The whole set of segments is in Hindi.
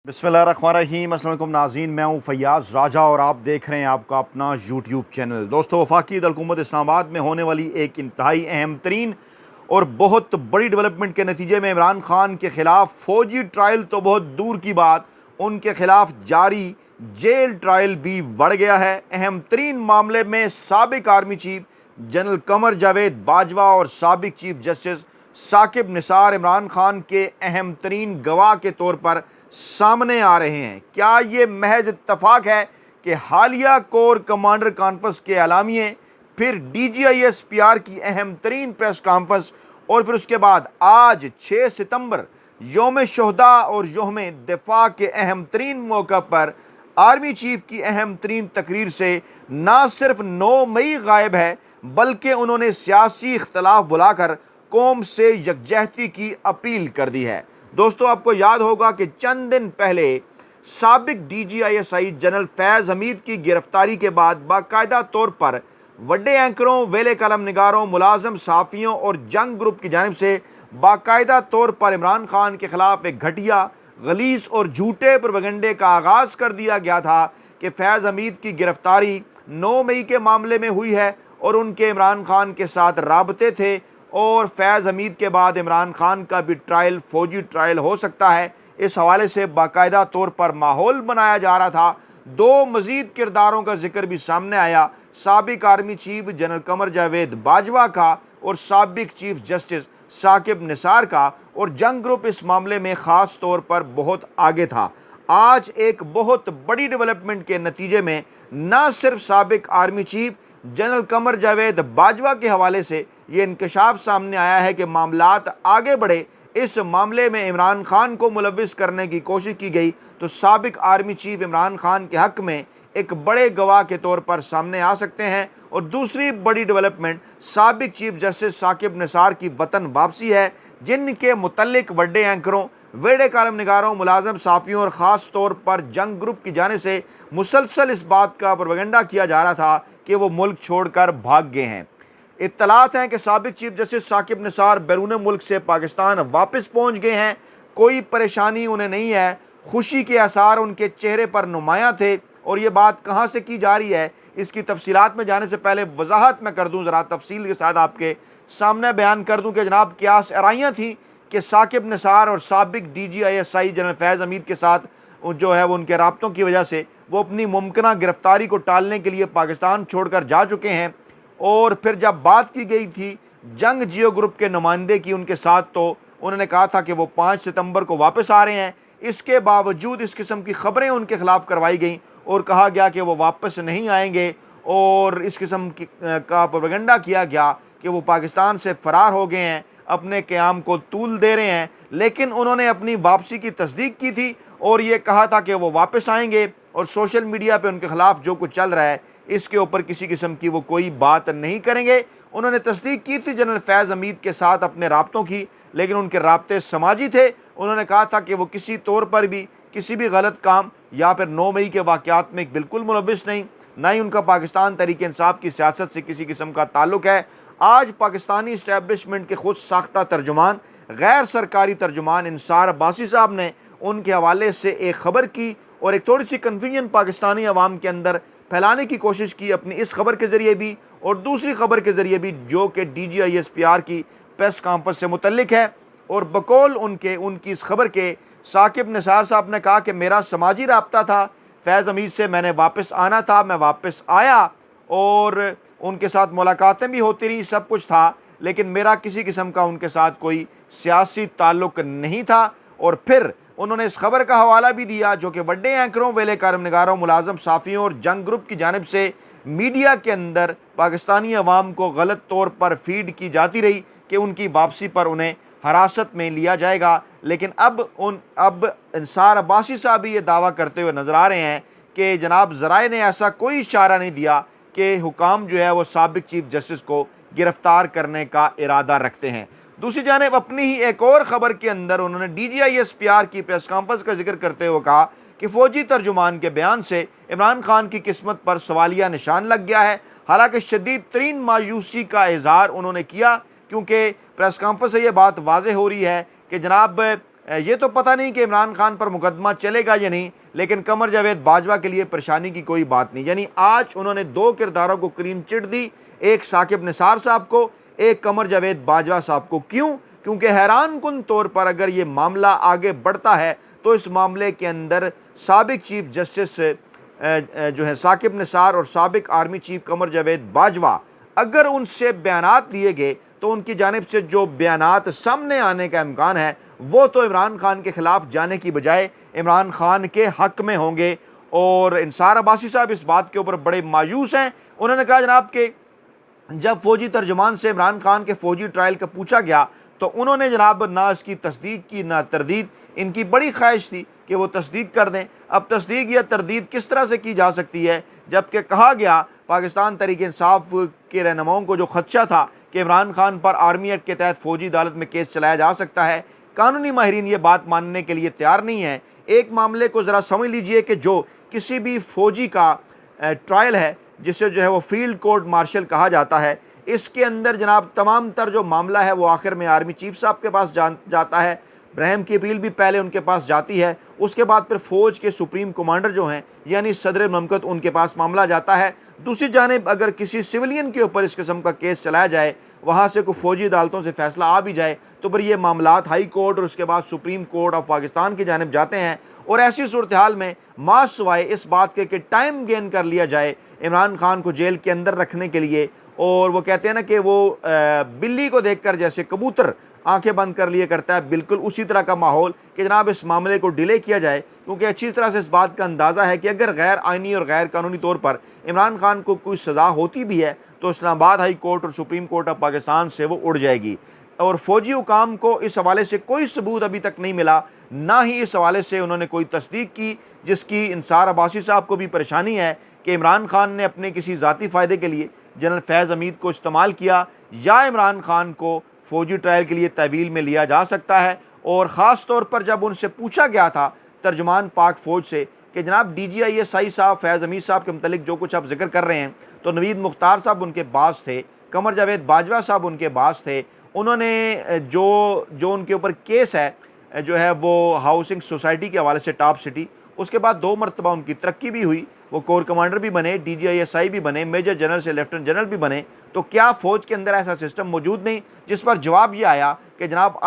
बिस्मिल्लाहिर्रहमानिर्रहीम। अस्सलाम वालेकुम नाज़रीन, मैं हूँ फैयाज़ राजा और आप देख रहे हैं आपका अपना यूट्यूब चैनल। दोस्तों, वफाकी हुकूमत इस्लामाबाद में होने वाली एक इंतहाई अहम तरीन और बहुत बड़ी डेवलपमेंट के नतीजे में इमरान खान के ख़िलाफ़ फ़ौजी ट्रायल तो बहुत दूर की बात, उनके ख़िलाफ़ जारी जेल ट्रायल भी बढ़ गया है। अहम तरीन मामले में साबिक army chief general Qamar Javed Bajwa और साबिक चीफ जस्टिस साकिब निसार इमरान खान के अहम तरीन गवाह के तौर पर सामने आ रहे हैं। क्या ये महज इत्तफाक है कि हालिया कोर कमांडर कॉन्फ्रेंस के एलामिये, फिर DGISPR की अहम तरीन प्रेस कॉन्फ्रेंस और फिर उसके बाद आज 6 सितंबर योम शोहदा और योम दिफा के अहम तरीन मौका पर आर्मी चीफ की अहम तरीन तकरीर से ना सिर्फ 9 मई गायब है, बल्कि उन्होंने सियासी इख्तलाफ बुलाकर कौम से यकजहती की अपील कर दी है। दोस्तों, आपको याद होगा कि चंद दिन पहले साबिक DGISI जनरल फैज़ हमीद की गिरफ्तारी के बाद बाकायदा तौर पर वड्डे एंकरों, वेले कलम निगारों, मुलाजम सहाफ़ियों और जंग ग्रुप की जानिब से बाकायदा तौर पर इमरान खान के ख़िलाफ़ एक घटिया, गलीज़ और झूठे प्रोपेगेंडे का आगाज़ कर दिया गया था कि फैज़ हमीद की गिरफ्तारी 9 मई के मामले में हुई है और उनके इमरान खान के साथ राबते थे और फैज़ हमीद के बाद इमरान खान का भी ट्रायल फ़ौजी ट्रायल हो सकता है। इस हवाले से बाकायदा तौर पर माहौल बनाया जा रहा था। 2 मज़ीद किरदारों का जिक्र भी सामने आया, साबिक army chief general Qamar Javed Bajwa का और साबिक चीफ जस्टिस साकिब निसार का, और जंग ग्रुप इस मामले में ख़ास तौर पर बहुत आगे था। आज एक बहुत बड़ी डेवलपमेंट के नतीजे में न सिर्फ साबिक army chief general Qamar Javed Bajwa के हवाले से ये इंकशाफ सामने आया है कि मामलात आगे बढ़े, इस मामले में इमरान खान को मुलव्विस करने की कोशिश की गई तो साबिक आर्मी चीफ इमरान खान के हक़ में एक बड़े गवाह के तौर पर सामने आ सकते हैं। और दूसरी बड़ी डेवलपमेंट साबिक चीफ जस्टिस साकिब निसार की वतन वापसी है, जिनके मुतल्लिक वड्डे एंकरों, वेड़े कालम निगारों, मुलाजम साफ़ियों और ख़ास तौर पर जंग ग्रुप की जाने से मुसलसल इस बात का प्रोपेगेंडा किया जा रहा था कि वो मुल्क छोड़कर भाग गए हैं। इत्तलात हैं कि साबिक चीफ जस्टिस साकिब निसार बैरून मुल्क से पाकिस्तान वापस पहुंच गए हैं। कोई परेशानी उन्हें नहीं है, खुशी के आसार उनके चेहरे पर नुमायां थे। और ये बात कहाँ से की जा रही है, इसकी तफसीलात में जाने से पहले वजाहत मैं कर दूँ, ज़रा तफसील के साथ आपके सामने बयान कर दूँ कि जनाब क्यास आराइयाँ थी कि साकिब निसार और साबिक DGISI जनरल फैज़ हमीद के साथ जो है वो उनके राब्तों की वजह से वो अपनी मुमकिन गिरफ्तारी को टालने के लिए पाकिस्तान छोड़कर जा चुके हैं। और फिर जब बात की गई थी जंग जियो ग्रुप के नुमाइंदे की उनके साथ, तो उन्होंने कहा था कि वो 5 सितंबर को वापस आ रहे हैं। इसके बावजूद इस किस्म की ख़बरें उनके ख़िलाफ़ करवाई गई और कहा गया कि वो वापस नहीं आएंगे और इस किस्म की का प्रोपेगेंडा किया गया कि वो पाकिस्तान से फ़रार हो गए हैं, अपने क़याम को तूल दे रहे हैं। लेकिन उन्होंने अपनी वापसी की तस्दीक की थी और ये कहा था कि वो वापस आएंगे और सोशल मीडिया पे उनके ख़िलाफ़ जो कुछ चल रहा है इसके ऊपर किसी किस्म की वो कोई बात नहीं करेंगे। उन्होंने तस्दीक की थी जनरल फैज़ हमीद के साथ अपने राब्तों की, लेकिन उनके राब्ते समाजी थे। उन्होंने कहा था कि वो किसी तौर पर भी किसी भी गलत काम या फिर 9 मई के वाक़यात में बिल्कुल मुलव्विस नहीं, ना ही उनका पाकिस्तान तहरीक इंसाफ की सियासत से किसी किस्म का ताल्लुक़ है। आज पाकिस्तानी इस्टेब्लिशमेंट के खुद साख्ता तर्जुमान, गैर सरकारी तर्जुमान इंसार अब्बासी साहब ने उनके हवाले से एक ख़बर की और एक थोड़ी सी कन्फ्यूजन पाकिस्तानी अवाम के अंदर फैलाने की कोशिश की, अपनी इस खबर के ज़रिए भी और दूसरी खबर के ज़रिए भी जो कि DGISPR की प्रेस कॉन्फ्रेंस से मुतल्लिक है। और बकौल उनकी इस खबर के साकिब निसार साहब ने कहा कि मेरा समाजी राब्ता था फैज़ हमीद से, मैंने वापस आना था, मैं वापस आया और उनके साथ मुलाकातें भी होती रही, सब कुछ था, लेकिन मेरा किसी किस्म का उनके साथ कोई सियासी ताल्लुक़ नहीं था। और फिर उन्होंने इस खबर का हवाला भी दिया जो कि वड्डे एंकरों, वेले कालम निगारों, मुलाजम साफ़ियों और जंग ग्रुप की जानिब से मीडिया के अंदर पाकिस्तानी अवाम को गलत तौर पर फीड की जाती रही कि उनकी वापसी पर उन्हें हिरासत में लिया जाएगा। लेकिन अब इंसार अब्बासी साहब भी ये दावा करते हुए नज़र आ रहे हैं कि जनाब ज़राए ने ऐसा कोई इशारा नहीं दिया कि हुकाम जो है वो साबिक चीफ जस्टिस को गिरफ़्तार करने का इरादा रखते हैं। दूसरी जानिब अपनी ही एक और ख़बर के अंदर उन्होंने DGISPR की प्रेस कॉन्फ्रेंस का जिक्र करते हुए कहा कि फ़ौजी तर्जुमान के बयान से इमरान खान की किस्मत पर सवालिया निशान लग गया है। हालांकि शदीद तरीन मायूसी का इजहार उन्होंने किया, क्योंकि प्रेस कॉन्फ्रेंस से ये बात वाज़ेह हो रही है कि जनाब ये तो पता नहीं कि इमरान खान पर मुकदमा चलेगा या नहीं, लेकिन कमर जावेद बाजवा के लिए परेशानी की कोई बात नहीं। यानी आज उन्होंने दो किरदारों को क्लीन चिट दी, एक साकिब निसार साहब को, एक कमर जावेद बाजवा साहब को। क्यों? क्योंकि हैरान कुन तौर पर अगर ये मामला आगे बढ़ता है तो इस मामले के अंदर साबिक चीफ जस्टिस जो है साकिब निसार और साबिक आर्मी चीफ कमर जावेद बाजवा, अगर उनसे बयानात दिए गए तो उनकी जानिब से जो बयानात सामने आने का इम्कान है वो तो इमरान खान के ख़िलाफ़ जाने की बजाय इमरान खान के हक़ में होंगे। और इंसार अब्बासी साहब इस बात के ऊपर बड़े मायूस हैं। उन्होंने कहा जनाब कि जब फ़ौजी तर्जुमान से इमरान खान के फ़ौजी ट्रायल का पूछा गया तो उन्होंने जनाब ना इसकी तस्दीक की ना तरदीद। इनकी बड़ी ख्वाहिश थी कि वो तस्दीक कर दें। अब तस्दीक या तरदीद किस तरह से की जा सकती है, जबकि कहा गया पाकिस्तान तहरीक इंसाफ के रहनुमाओं को जो खदशा था कि इमरान खान पर आर्मी एक्ट के तहत फ़ौजी अदालत में केस चलाया जा सकता है, कानूनी माहिरीन ये बात मानने के लिए तैयार नहीं है। एक मामले को ज़रा समझ लीजिए कि जो किसी भी फ़ौजी का ट्रायल है, जिसे जो है वो फील्ड कोर्ट मार्शल कहा जाता है, इसके अंदर जनाब तमाम तर जो मामला है वो आखिर में आर्मी चीफ साहब के पास जाता है। ब्रहम की अपील भी पहले उनके पास जाती है, उसके बाद फिर फ़ौज के सुप्रीम कमांडर जो हैं यानी सदर ममलकत, उनके पास मामला जाता है। दूसरी जानिब अगर किसी सिविलियन के ऊपर इस किस्म का केस चलाया जाए, वहाँ से कोई फ़ौजी अदालतों से फ़ैसला आ भी जाए, तो फिर ये मामलात हाई कोर्ट और उसके बाद सुप्रीम कोर्ट ऑफ पाकिस्तान की जानिब जाते हैं। और ऐसी सूरत हाल में मास सिवाय इस बात के कि टाइम गेन कर लिया जाए इमरान खान को जेल के अंदर रखने के लिए, और वो कहते हैं ना कि वो बिल्ली को देखकर जैसे कबूतर आंखें बंद कर लिए करता है, बिल्कुल उसी तरह का माहौल कि जनाब इस मामले को डिले किया जाए। क्योंकि अच्छी तरह से इस बात का अंदाज़ा है कि अगर गैर आइनी और गैर कानूनी तौर पर इमरान खान को कोई सज़ा होती भी है तो इस्लामाबाद हाई कोर्ट और सुप्रीम कोर्ट ऑफ पाकिस्तान से वो उड़ जाएगी। और फ़ौजी हुकाम को इस हवाले से कोई सबूत अभी तक नहीं मिला, ना ही इस हवाले से उन्होंने कोई तस्दीक की, जिसकी इंसार अब्बासी साहब को भी परेशानी है कि इमरान खान ने अपने किसी ज़ाती फ़ायदे के लिए जनरल फैज़ हमीद को इस्तेमाल किया या इमरान खान को फ़ौजी ट्रायल के लिए तहवील में लिया जा सकता है। और ख़ास तौर पर जब उनसे पूछा गया था तर्जुमान पाक फ़ौज से कि जनाब DGISI साहब फैज़ हमीद साहब के मतलब जो कुछ आप जिक्र कर रहे हैं, तो नवीद मुख्तार साहब उनके बास थे, कमर जावेद बाजवा साहब उनके बास थे। उन्होंने जो उनके ऊपर केस है जो है वो हाउसिंग सोसाइटी के हवाले से टॉप सिटी, उसके बाद 2 मरतबा उनकी तरक्की भी हुई, वो कोर कमांडर भी बने, DGISI भी बने, मेजर जनरल से लेफ्टिनेंट जनरल भी बने। तो क्या फ़ौज के अंदर ऐसा सिस्टम मौजूद नहीं? जिस पर जवाब ये आया कि जनाब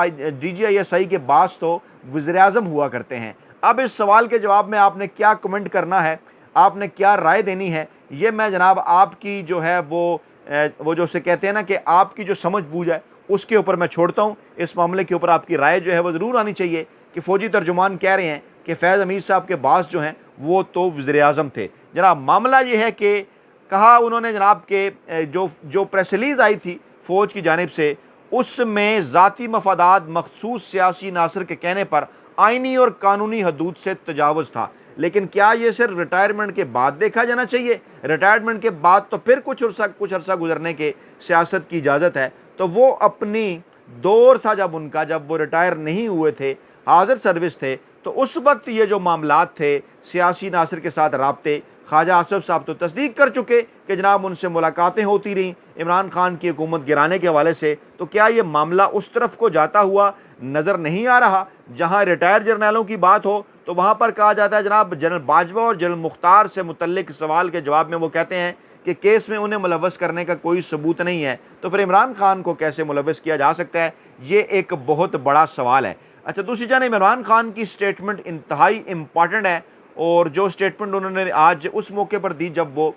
DGISI के बास तो वज़ीर-ए-आज़म हुआ करते हैं। अब इस सवाल के जवाब में आपने क्या कमेंट करना है, आपने क्या राय देनी है, ये मैं जनाब आपकी जो है वो जो उसे कहते हैं ना कि आपकी जो समझ बूझ है उसके ऊपर मैं छोड़ता हूँ। इस मामले के ऊपर आपकी राय जो है वो ज़रूर आनी चाहिए कि फ़ौजी तर्जुमान कह रहे हैं कि फैज़ हमीद साहब के बास जो हैं वो तो वज़ीर-ए-आज़म थे। जनाब मामला ये है कि कहा उन्होंने जनाब के जो प्रेस रिलीज़ आई थी फ़ौज की जानिब से, उसमें ज़ाती मफादात मखसूस सियासी नासर के कहने पर आइनी और कानूनी हदूद से तजावुज़ था। लेकिन क्या ये सिर्फ रिटायरमेंट के बाद देखा जाना चाहिए? रिटायरमेंट के बाद तो फिर कुछ अरसा गुजरने के सियासत की इजाज़त है। तो वो अपनी दौर था जब वो रिटायर नहीं हुए थे, हाज़िर सर्विस थे, तो उस वक्त ये जो मामलात थे सियासी नासिर के साथ राब्ते, ख्वाजा आसिफ साहब तो तस्दीक कर चुके कि जनाब उनसे मुलाकातें होती रहीं इमरान खान की हुकूमत गिराने के हवाले से। तो क्या ये मामला उस तरफ को जाता हुआ नज़र नहीं आ रहा? जहाँ रिटायर जर्नलों की बात हो तो वहाँ पर कहा जाता है जनाब जनरल बाजवा और जनरल मुख्तार से मुतल्लिक सवाल के जवाब में वो कहते हैं कि केस में उन्हें मुलव्वस करने का कोई सबूत नहीं है, तो फिर इमरान खान को कैसे मुलव्वस किया जा सकता है? ये एक बहुत बड़ा सवाल है। अच्छा, दूसरी जानिब इमरान खान की स्टेटमेंट इंतहाई इम्पॉर्टेंट है, और जो स्टेटमेंट उन्होंने आज उस मौके पर दी जब वो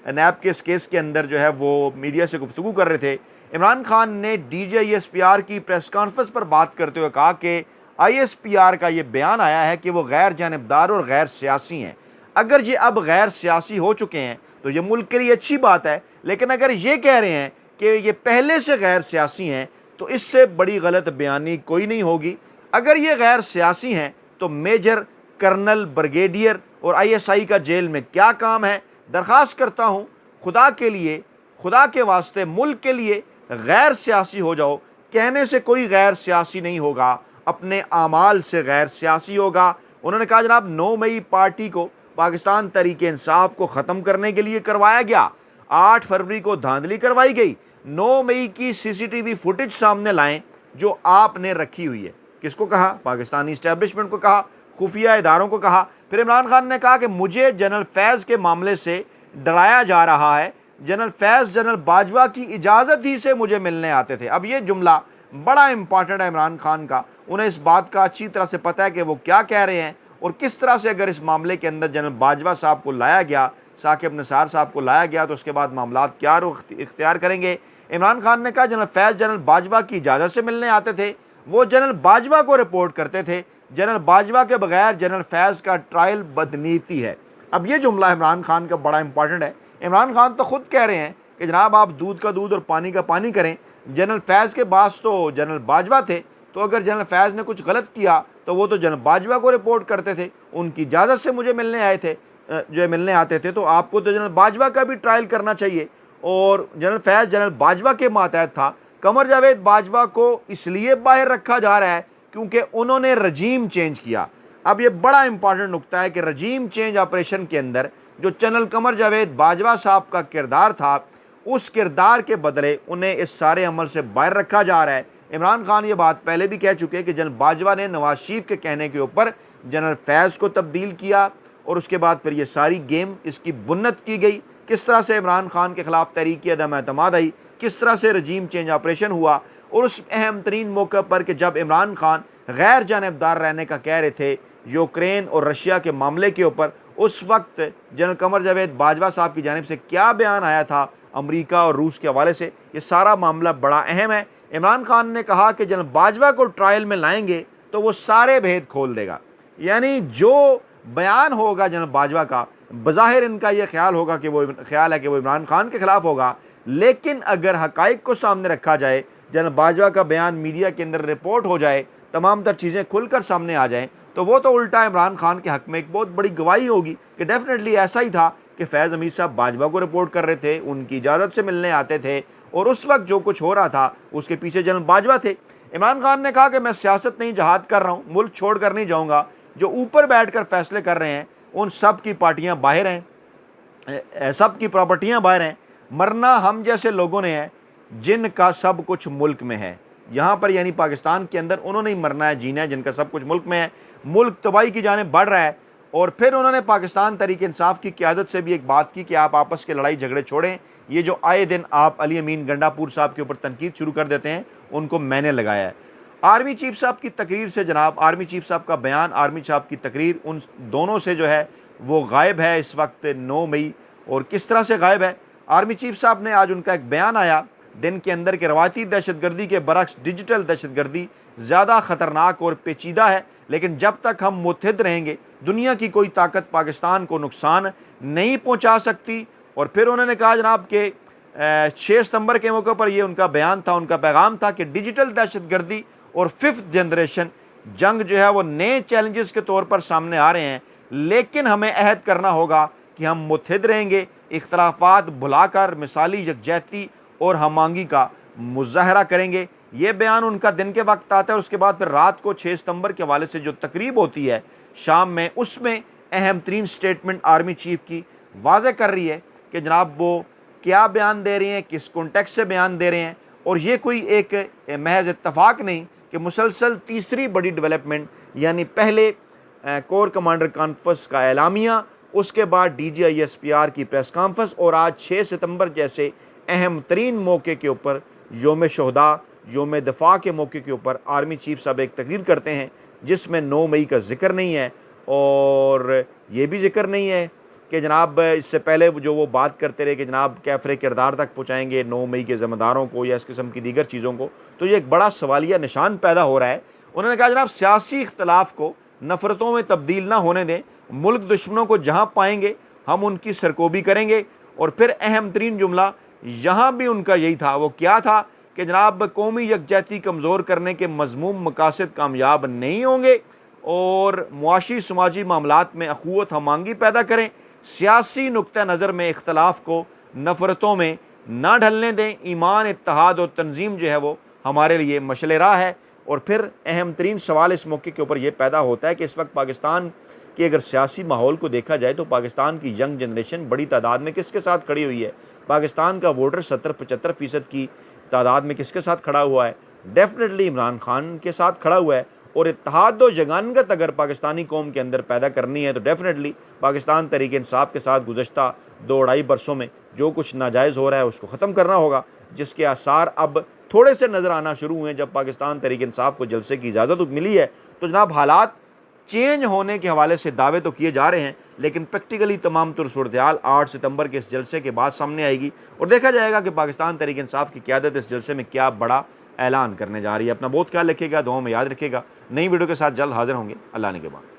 नैब के इस केस के अंदर जो है वो मीडिया से गुफ्तगू कर रहे थे, इमरान खान ने DGISPR की प्रेस कॉन्फ्रेंस पर बात करते हुए कहा कि ISPR का ये बयान आया है कि वो गैर जानिबदार और गैर सियासी हैं। अगर ये अब गैर सियासी हो चुके हैं तो ये मुल्क के लिए अच्छी बात है, लेकिन अगर ये कह रहे हैं कि ये पहले से गैर सियासी हैं तो इससे बड़ी गलत बयानी कोई नहीं होगी। अगर ये गैर सियासी हैं तो मेजर, कर्नल, ब्रिगेडियर और ISI का जेल में क्या काम है? दरख्वास्त करता हूँ खुदा के लिए, खुदा के वास्ते, मुल्क के लिए गैर सियासी हो जाओ। कहने से कोई गैर सियासी नहीं होगा, अपने आमाल से गैर सियासी होगा। उन्होंने कहा जनाब 9 मई पार्टी को पाकिस्तान तहरीक इंसाफ को ख़त्म करने के लिए करवाया गया, 8 फरवरी को धांधली करवाई गई, 9 मई की CCTV फुटेज सामने लाएं जो आपने रखी हुई है। किसको कहा? पाकिस्तानी इस्टेब्लिशमेंट को कहा, खुफिया इदारों को कहा। फिर इमरान खान ने कहा कि मुझे जनरल फैज़ के मामले से डराया जा रहा है, जनरल फैज़ जनरल बाजवा की इजाज़त ही से मुझे मिलने आते थे। अब ये जुमला बड़ा इंपॉर्टेंट है इमरान खान का, उन्हें इस बात का अच्छी तरह से पता है कि वो क्या कह रहे हैं और किस तरह से अगर इस मामले के अंदर जनरल बाजवा साहब को लाया गया, साकिब निसार साहब को लाया गया, तो उसके बाद मामलात क्या रुख इख्तियार करेंगे। इमरान खान ने कहा जनरल फैज़ जनरल बाजवा की इजाज़त से मिलने आते थे, वो जनरल बाजवा को रिपोर्ट करते थे, जनरल बाजवा के बगैर जनरल फैज़ का ट्रायल बदनीति है। अब ये जुमला इमरान खान का बड़ा इंपॉर्टेंट है। इमरान खान तो ख़ुद कह रहे हैं कि जनाब आप दूध का दूध और पानी का पानी करें, जनरल फैज़ के पास तो जनरल बाजवा थे, तो अगर जनरल फैज़ ने कुछ गलत किया तो वो तो जनरल बाजवा को रिपोर्ट करते थे, उनकी इजाज़त से मुझे मिलने आए थे, जो मिलने आते थे, तो आपको तो जनरल बाजवा का भी ट्रायल करना चाहिए। और जनरल फैज़ जनरल बाजवा के मातहत था। कमर जावेद बाजवा को इसलिए बाहर रखा जा रहा है क्योंकि उन्होंने रजीम चेंज किया। अब ये बड़ा इंपॉर्टेंट नुकता है कि रजीम चेंज ऑपरेशन के अंदर जो जनरल कमर जावेद बाजवा साहब का किरदार था, उस किरदार के बदले उन्हें इस सारे अमल से बाहर रखा जा रहा है। इमरान खान ये बात पहले भी कह चुके हैं कि जनरल बाजवा ने नवाज शरीफ के कहने के ऊपर जनरल फैज़ को तब्दील किया और उसके बाद फिर ये सारी गेम इसकी बुन्नत की गई। किस तरह से इमरान खान के ख़िलाफ़ तहरीक अदम एतमाद आई, किस तरह से रजीम चेंज ऑपरेशन हुआ, और उस अहम तरीन मौके पर कि जब इमरान खान गैर जानबदार रहने का कह रहे थे यूक्रेन और रशिया के मामले के ऊपर, उस वक्त जनरल कमर जावेद बाजवा साहब की जानिब से क्या बयान आया था अमरीका और रूस के हवाले से, ये सारा मामला बड़ा अहम है। इमरान खान ने कहा कि जनरल बाजवा को ट्रायल में लाएंगे तो वो सारे भेद खोल देगा, यानी जो बयान होगा जनरल बाजवा का, बज़ाहिर इनका यह ख्याल है कि वो इमरान खान के ख़िलाफ़ होगा, लेकिन अगर हक़ाइक़ को सामने रखा जाए, जनरल बाजवा का बयान मीडिया के अंदर रिपोर्ट हो जाए, तमाम तर चीज़ें खुलकर सामने आ जाएँ, तो वो तो उल्टा इमरान खान के हक़ में एक बहुत बड़ी गवाही होगी कि डेफिनेटली ऐसा ही था कि फैज़ हमीद साहब बाजवा को रिपोर्ट कर रहे थे, उनकी इजाज़त से मिलने आते थे, और उस वक्त जो कुछ हो रहा था उसके पीछे जनरल बाजवा थे। इमरान खान ने कहा कि मैं सियासत नहीं जहाद कर रहा हूँ, मुल्क छोड़ कर नहीं जाऊँगा, जो ऊपर बैठ कर फैसले कर रहे हैं उन सब की पार्टियाँ बाहर हैं, सब की प्रॉपर्टियाँ बाहर हैं, मरना हम जैसे लोगों ने है जिनका सब कुछ मुल्क में है। यहाँ पर यानी पाकिस्तान के अंदर उन्होंने ही मरना है, जीना है, जिनका सब कुछ मुल्क में है। मुल्क तबाही की जानिब बढ़ रहा है। और फिर उन्होंने पाकिस्तान तहरीक इंसाफ की क़यादत से भी एक बात की कि आप आपस के लड़ाई झगड़े छोड़ें, ये जो आए दिन आप अली अमीन गंडापुर साहब के ऊपर तनकीद शुरू कर देते हैं, उनको मैंने लगाया है। आर्मी चीफ साहब की तकरीर से, जनाब आर्मी चीफ साहब का बयान, आर्मी साहब की तकरीर, उन दोनों से जो है वो गायब है इस वक्त 9 मई। और किस तरह से गायब है? आर्मी चीफ साहब ने आज उनका एक बयान आया दिन के अंदर के रवायती दहशतगर्दी के बरक्स डिजिटल दहशतगर्दी ज़्यादा ख़तरनाक और पेचीदा है, लेकिन जब तक हम मुत्तहिद रहेंगे दुनिया की कोई ताकत पाकिस्तान को नुकसान नहीं पहुँचा सकती। और फिर उन्होंने कहा जनाब के 6 सितंबर के मौके पर, ये उनका बयान था, उनका पैगाम था कि डिजिटल दहशतगर्दी और 5th जनरेशन जंग जो है वो नए चैलेंजेस के तौर पर सामने आ रहे हैं, लेकिन हमें अहद करना होगा कि हम मुत्तहिद रहेंगे, इख्तलाफात भुलाकर मिसाली यकजहती और हमांगी का मुज़ाहरा करेंगे। ये बयान उनका दिन के वक्त आता है, उसके बाद फिर रात को 6 सितंबर के हवाले से जो तकरीब होती है शाम में, उसमें अहम तरीन स्टेटमेंट आर्मी चीफ की वाज़ेह कर रही है कि जनाब वो क्या बयान दे रहे हैं, किस कॉन्टेक्स्ट से बयान दे रहे हैं। और ये कोई एक महज इत्तफाक नहीं कि मुसलसल तीसरी बड़ी डेवलपमेंट, यानी पहले कोर कमांडर कॉन्फ्रेंस का एलामिया, उसके बाद DGISPR की प्रेस कॉन्फ्रेंस, और आज 6 सितंबर जैसे अहम तरीन मौके के ऊपर, योम शहदा, योम दफ़ा के मौके के ऊपर आर्मी चीफ साहब एक तकरीर करते हैं जिसमें 9 मई का जिक्र नहीं है। और ये भी जिक्र नहीं है कि जनाब इससे पहले जो वो बात करते रहे कि जनाब कैफरे किरदार तक पहुँचाएँगे 9 मई के ज़िम्मेदारों को या इस किस्म की दीगर चीज़ों को, तो ये एक बड़ा सवालिया निशान पैदा हो रहा है। उन्होंने कहा जनाब सियासी इख्तलाफ को नफ़रतों में तब्दील ना होने दें, मुल्क दुश्मनों को जहाँ पाएंगे हम उनकी सरकोबी करेंगे। और फिर अहम तरीन जुमला यहाँ भी उनका यही था, वो क्या था कि जनाब कौमी यकजहती कमज़ोर करने के मज़मूम मकासद कामयाब नहीं होंगे और मुआशी समाजी मामलात में अखुवत हमांगी पैदा करें, सियासी नुक्ता नज़र में इख्तलाफ को नफ़रतों में ना ढलने दें, ईमान, इत्तेहाद और तंजीम जो है वो हमारे लिए मशले राह है। और फिर अहम तरीन सवाल इस मौके के ऊपर यह पैदा होता है कि इस वक्त पाकिस्तान के अगर सियासी माहौल को देखा जाए तो पाकिस्तान की यंग जनरेशन बड़ी तादाद में किसके साथ खड़ी हुई है? पाकिस्तान का वोटर 70-75% की तादाद में किसके साथ खड़ा हुआ है? डेफिनेटली इमरान खान के साथ खड़ा हुआ है। और इत्तेहाद व यगानगत अगर पाकिस्तानी कौम के अंदर पैदा करनी है तो डेफिनेटली पाकिस्तान तहरीक इंसाफ के साथ गुज़श्ता 2-2.5 बरसों में जो कुछ नाजायज़ हो रहा है उसको ख़त्म करना होगा, जिसके आसार अब थोड़े से नज़र आना शुरू हुए। जब पाकिस्तान तहरीक इंसाफ को जलसे की इजाज़त मिली है तो जनाब हालात चेंज होने के हवाले से दावे तो किए जा रहे हैं, लेकिन प्रैक्टिकली तमाम तुर सूरत-ए-हाल 8 सितंबर के इस जलसे के बाद सामने आएगी और देखा जाएगा कि पाकिस्तान तहरीक इंसाफ की क़यादत इस जलसे में क्या बड़ा ऐलान करने जा रही है। अपना बहुत ख्याल रखिएगा, दुआओं में याद रखिएगा। नई वीडियो के साथ जल्द हाजिर होंगे। अल्लाह ने के बाद।